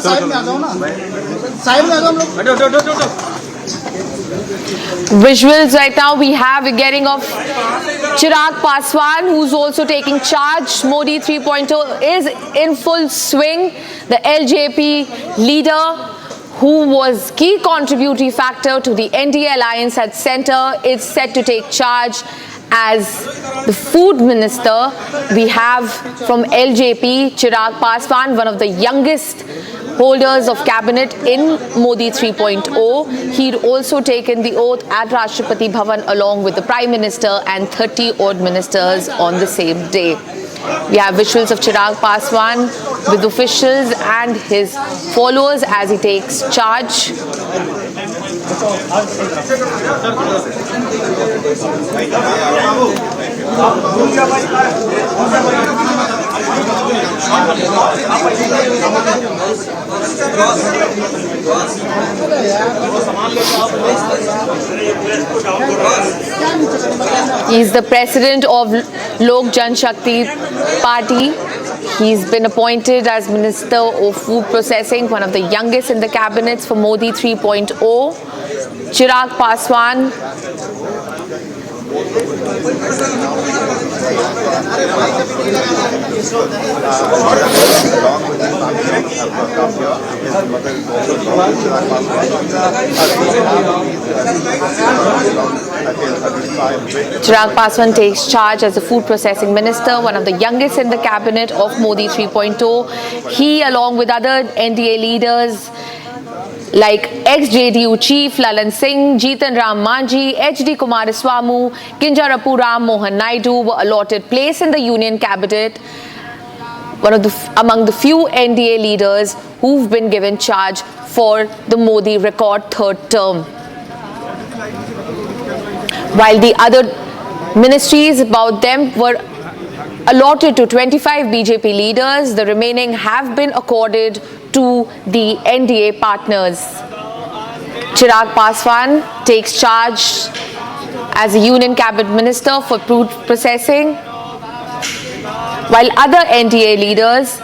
Side में आ जाओ ना, साइड में आ जाओ हम लोग। Visuals right now we have getting of Chirag Paswan, who's also taking charge. Modi 3.0 is in full swing. The LJP leader, who was key contributory factor to the NDA alliance at center, is set to take charge as the food minister. We have from LJP Chirag Paswan, one of the youngest holders of cabinet in Modi 3.0. He'd also taken the oath at Rashtrapati Bhavan along with the Prime Minister and 30 odd ministers on the same day. We have visuals of Chirag Paswan with officials and his followers as he takes charge. He is the president of Lok Janshakti Party. He's been appointed as Minister of Food Processing, one of the youngest in the cabinets for Modi 3.0. Chirag Paswan Chirag Paswan takes charge as the food processing minister, one of the youngest in the cabinet of Modi 3.0. He, along with other NDA leaders like ex-JDU chief Lalan Singh, Jitan Ram Manjhi, HD Kumaraswamy, Kinjarapu Ram Mohan Naidu were allotted place in the union cabinet, among the few NDA leaders who've been given charge for the Modi record third term. While the other ministries, about them were allotted to 25 BJP leaders, the remaining have been accorded to the NDA partners. Chirag Paswan takes charge as a Union Cabinet Minister for food processing, while other NDA leaders,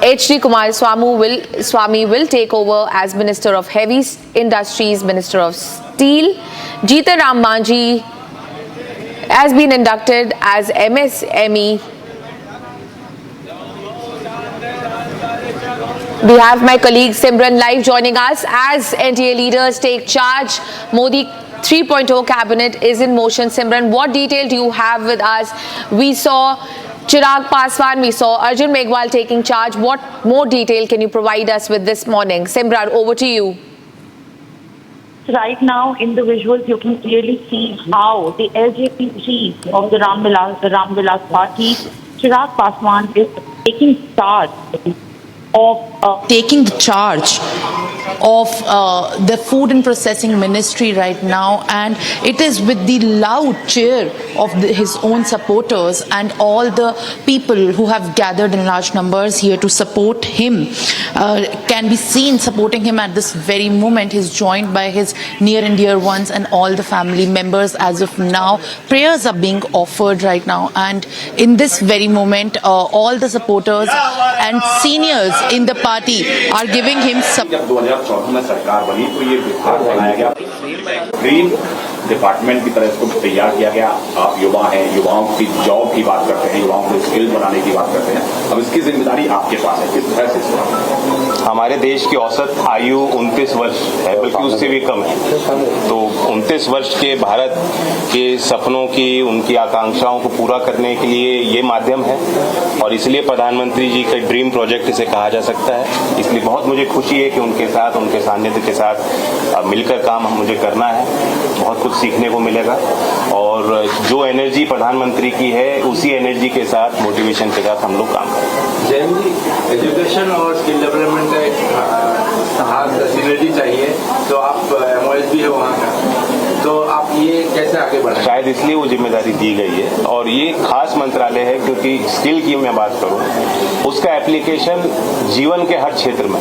HD Kumaraswamy will take over as Minister of Heavy Industries, Minister of Steel. Jitan Ram Manjhi has been inducted as MSME. We have my colleague Simran live joining us as NDA leaders take charge. Modi 3.0 cabinet is in motion. Simran, what detail do you have with us? We saw Chirag Paswan, we saw Arjun Meghwal taking charge. What more detail can you provide us with this morning? Simran, over to you. Right now, in the visuals, you can clearly see how the LJP chief of the Ram Vilas party, Chirag Paswan, is taking charge of the food and processing ministry right now, and it is with the loud cheer of his own supporters and all the people who have gathered in large numbers here to support him, can be seen supporting him at this very moment. He's joined by his near and dear ones and all the family members. As of now, prayers are being offered right now, and in this very moment, all the supporters and seniors in the party are giving him support. 2014 में सरकार बनी तो ये विभाग बनाया गया, green department की तरह इसको तैयार किया गया। आप युवा हैं, युवाओं की जॉब की बात करते हैं, युवाओं को स्किल बनाने की बात करते हैं। अब इसकी जिम्मेदारी आपके पास है, किस तरह से? हमारे देश की औसत आयु 29 वर्ष है, बल्कि उससे भी कम है। तो 29 वर्ष के भारत के सपनों की, उनकी आकांक्षाओं को पूरा करने के लिए ये माध्यम है, और इसलिए प्रधानमंत्री जी का ड्रीम प्रोजेक्ट इसे कहा जा सकता है। इसलिए बहुत मुझे खुशी है कि उनके साथ, उनके सानिध्य के साथ मिलकर काम मुझे करना है। बहुत कुछ सीखने को मिलेगा, और जो एनर्जी प्रधानमंत्री की है उसी एनर्जी के साथ, मोटिवेशन के साथ हम लोग काम करेंगे। जैन जी, एजुकेशन और स्किल डेवलपमेंट का एक हाथ सिनर्जी चाहिए, तो आप MOS भी है वहाँ का, तो आप ये कैसे आगे बढ़ाएं? शायद इसलिए वो जिम्मेदारी दी गई है, और ये खास मंत्रालय है क्योंकि स्किल की मैं बात करूँ, उसका एप्लीकेशन जीवन के हर क्षेत्र में,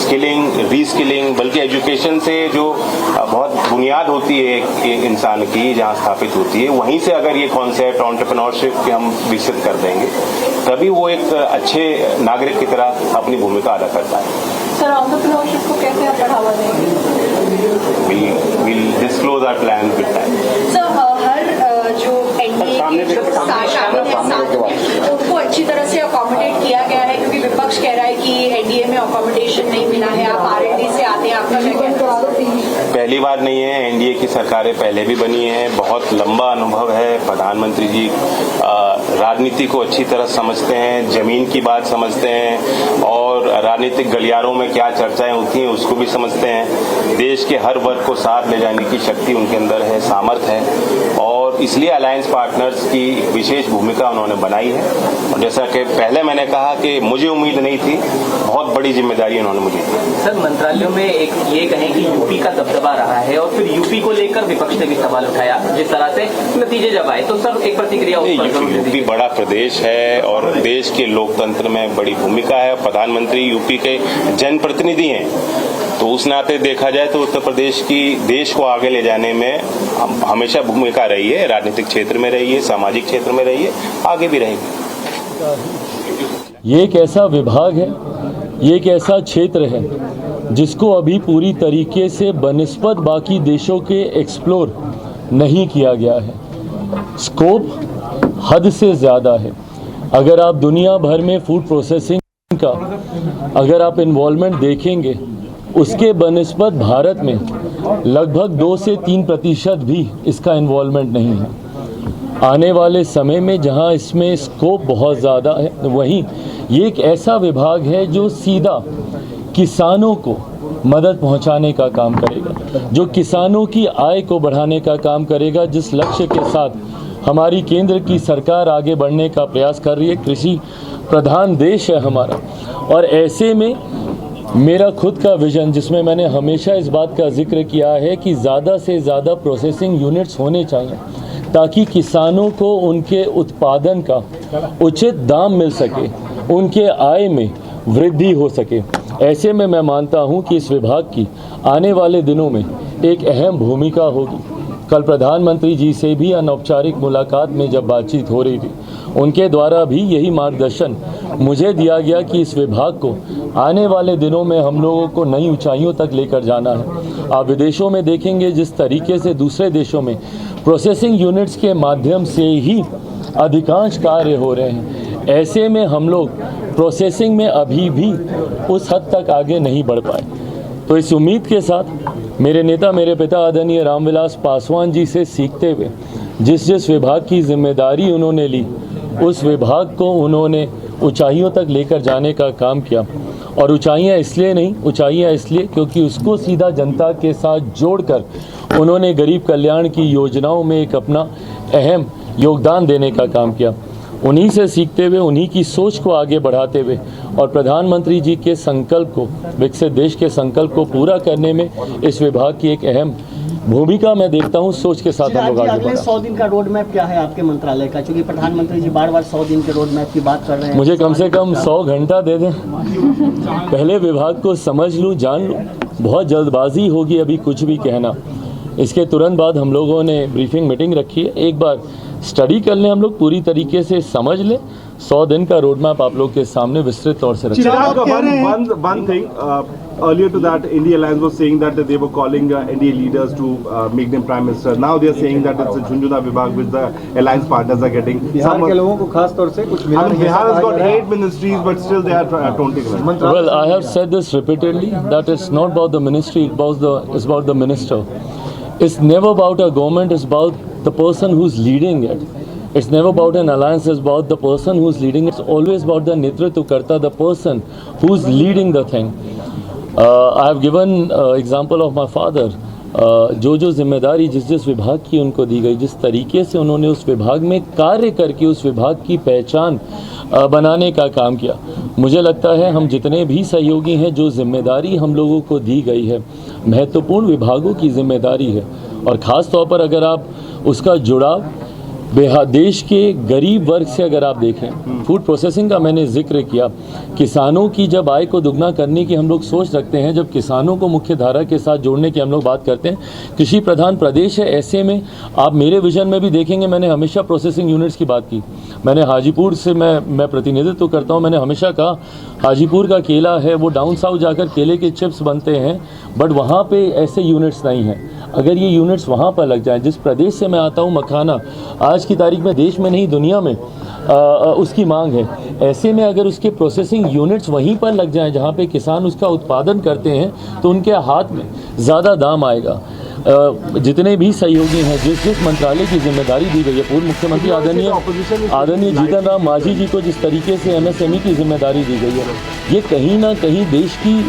स्किलिंग, रीस्किलिंग, बल्कि एजुकेशन फाउंडेशन से जो बहुत बुनियाद होती है एक इंसान की, जहाँ स्थापित होती है, वहीं से अगर ये कॉन्सेप्ट एंटरप्रेन्योरशिप के हम विकसित कर देंगे, तभी वो एक अच्छे नागरिक की तरह अपनी भूमिका अदा कर पाए। सर, एंटरप्रेन्योरशिप को कैसे आप बढ़ावा देंगे? We'll disclose our plans with time. Sir, हर जो एनडीए के जो शामिल है साथ में, उनको अच्छी तरह से अकोमोडेट किया गया है, क्योंकि विपक्ष कह रहा है कि एनडीए में अकोमोडेशन नहीं मिला है। आप आरएलडी से आते हैं, आपका क्या कहना है? पहली बार नहीं है, एनडीए की सरकारें पहले भी बनी हैं, बहुत लंबा अनुभव है। प्रधानमंत्री जी राजनीति को अच्छी तरह समझते हैं, जमीन की बात समझते हैं, और राजनीतिक गलियारों में क्या चर्चाएं होती हैं उसको भी समझते हैं। देश के हर वर्ग को साथ ले जाने की शक्ति उनके अंदर है, सामर्थ्य है, और इसलिए अलायंस पार्टनर्स की विशेष भूमिका उन्होंने बनाई है। और जैसा कि पहले मैंने कहा कि मुझे उम्मीद नहीं थी, बहुत बड़ी जिम्मेदारी उन्होंने मुझे दी। सर, मंत्रालयों में एक ये कहें कि यूपी का दबदबा रहा है, और फिर यूपी को लेकर विपक्ष ने भी सवाल उठाया, जिस तरह से नतीजे जब आए, तो सर एक प्रतिक्रिया उस पर जरूर दीजिए। यूपी बड़ा प्रदेश है और देश के लोकतंत्र में बड़ी भूमिका है। प्रधानमंत्री यूपी के जनप्रतिनिधि हैं, तो उस नाते देखा जाए तो उत्तर प्रदेश की देश को आगे ले जाने में हमेशा भूमिका रही है, राजनीतिक क्षेत्र में रही है, सामाजिक क्षेत्र में रही है, आगे भी रहेगी। ये एक ऐसा विभाग है, ये एक ऐसा क्षेत्र है जिसको अभी पूरी तरीके से बनिस्बत बाकी देशों के एक्सप्लोर नहीं किया गया है। स्कोप हद से ज़्यादा है। अगर आप दुनिया भर में फूड प्रोसेसिंग का अगर आप इन्वॉल्वमेंट देखेंगे, उसके बनिस्बत भारत में लगभग 2 से 3% भी इसका इन्वॉल्वमेंट नहीं है। आने वाले समय में जहां इसमें स्कोप बहुत ज़्यादा है, वहीं ये एक ऐसा विभाग है जो सीधा किसानों को मदद पहुंचाने का काम करेगा, जो किसानों की आय को बढ़ाने का काम करेगा, जिस लक्ष्य के साथ हमारी केंद्र की सरकार आगे बढ़ने का प्रयास कर रही है। कृषि प्रधान देश है हमारा, और ऐसे में मेरा खुद का विज़न, जिसमें मैंने हमेशा इस बात का जिक्र किया है कि ज़्यादा से ज़्यादा प्रोसेसिंग यूनिट्स होने चाहिए, ताकि किसानों को उनके उत्पादन का उचित दाम मिल सके, उनके आय में वृद्धि हो सके। ऐसे में मैं मानता हूं कि इस विभाग की आने वाले दिनों में एक अहम भूमिका होगी। कल प्रधानमंत्री जी से भी अनौपचारिक मुलाकात में जब बातचीत हो रही थी, उनके द्वारा भी यही मार्गदर्शन मुझे दिया गया कि इस विभाग को आने वाले दिनों में हम लोगों को नई ऊंचाइयों तक लेकर जाना है। आप विदेशों में देखेंगे जिस तरीके से दूसरे देशों में प्रोसेसिंग यूनिट्स के माध्यम से ही अधिकांश कार्य हो रहे हैं, ऐसे में हम लोग प्रोसेसिंग में अभी भी उस हद तक आगे नहीं बढ़ पाए। तो इस उम्मीद के साथ मेरे नेता, मेरे पिता आदरणीय रामविलास पासवान जी से सीखते हुए जिस विभाग की जिम्मेदारी उन्होंने ली, उस विभाग को उन्होंने ऊंचाइयों तक लेकर जाने का काम किया। और ऊंचाइयां इसलिए नहीं, ऊंचाइयां इसलिए क्योंकि उसको सीधा जनता के साथ जोड़कर उन्होंने गरीब कल्याण की योजनाओं में एक अपना अहम योगदान देने का काम किया। उन्हीं से सीखते हुए, उन्हीं की सोच को आगे बढ़ाते हुए और प्रधानमंत्री जी के संकल्प को, विकसित देश के संकल्प को पूरा करने में इस विभाग की एक अहम भूमिका मैं देखता हूँ। सोच के साथ हम लोग आगे बढ़ें। 100 दिन का रोड मैप क्या है आपके मंत्रालय का? क्योंकि प्रधानमंत्री जी बार-बार 100 दिन के रोड मैप की बात कर रहे हैं। मुझे कम से कम 100 घंटा दे दें, पहले विभाग को समझ लूँ, जान लूँ। बहुत जल्दबाजी होगी अभी कुछ भी कहना। इसके तुरंत बाद हम लोगों ने ब्रीफिंग मीटिंग रखी है, एक बार स्टडी कर लें, हम लोग पूरी तरीके से समझ लें। 100 दिन का रोड मैप आप लोग के सामने विस्तृत तौर से रखा है। One thing, earlier to that, India Alliance was saying that they were calling NDA leaders to make them prime minister. Now they are saying that it's a Junjuna Vibhag which the alliance partners are getting. Bihar के लोगों को खास तौर से कुछ मिला नहीं है। Bihar has got 8 ministries, but still they are taunting them. Well, I have said this repeatedly that it's not about the ministry, it's about the minister. It's never about a government, it's about the person who's leading it. It's never about an alliance, it's about the person who's leading it. It's always about the Netritva Karta, the person who's leading the thing. I have given example of my father. जो जिम्मेदारी जिस विभाग की उनको दी गई, जिस तरीके से उन्होंने उस विभाग में कार्य करके उस विभाग की पहचान बनाने का काम किया, मुझे लगता है हम जितने भी सहयोगी हैं, जो जिम्मेदारी हम लोगों को दी गई है, महत्वपूर्ण विभागों की जिम्मेदारी है। और ख़ास तौर पर अगर आप उसका जुड़ाव देश के गरीब वर्ग से अगर आप देखें, फूड प्रोसेसिंग का मैंने जिक्र किया, किसानों की जब आय को दुगना करने की हम लोग सोच रखते हैं, जब किसानों को मुख्य धारा के साथ जोड़ने की हम लोग बात करते हैं, कृषि प्रधान प्रदेश है, ऐसे में आप मेरे विजन में भी देखेंगे मैंने हमेशा प्रोसेसिंग यूनिट्स की बात की। मैंने हाजीपुर से मैं प्रतिनिधित्व करता हूँ, मैंने हमेशा कहा हाजीपुर का केला है वो डाउन साउथ जाकर केले के चिप्स बनते हैं, बट वहाँ पे ऐसे यूनिट्स नहीं हैं। अगर ये यूनिट्स वहाँ पर लग जाएं, जिस प्रदेश से मैं आता हूँ मखाना आज की तारीख में देश में नहीं दुनिया में उसकी मांग है, ऐसे में अगर उसके प्रोसेसिंग यूनिट्स वहीं पर लग जाएं जहाँ पे किसान उसका उत्पादन करते हैं तो उनके हाथ में ज़्यादा दाम आएगा। जितने भी सहयोगी हैं, जिस मंत्रालय की जिम्मेदारी दी गई है, पूर्व मुख्यमंत्री आदरणीय जीतन राम मांझी जी को जिस तरीके से MSME की जिम्मेदारी दी गई है, ये कहीं ना कहीं देश की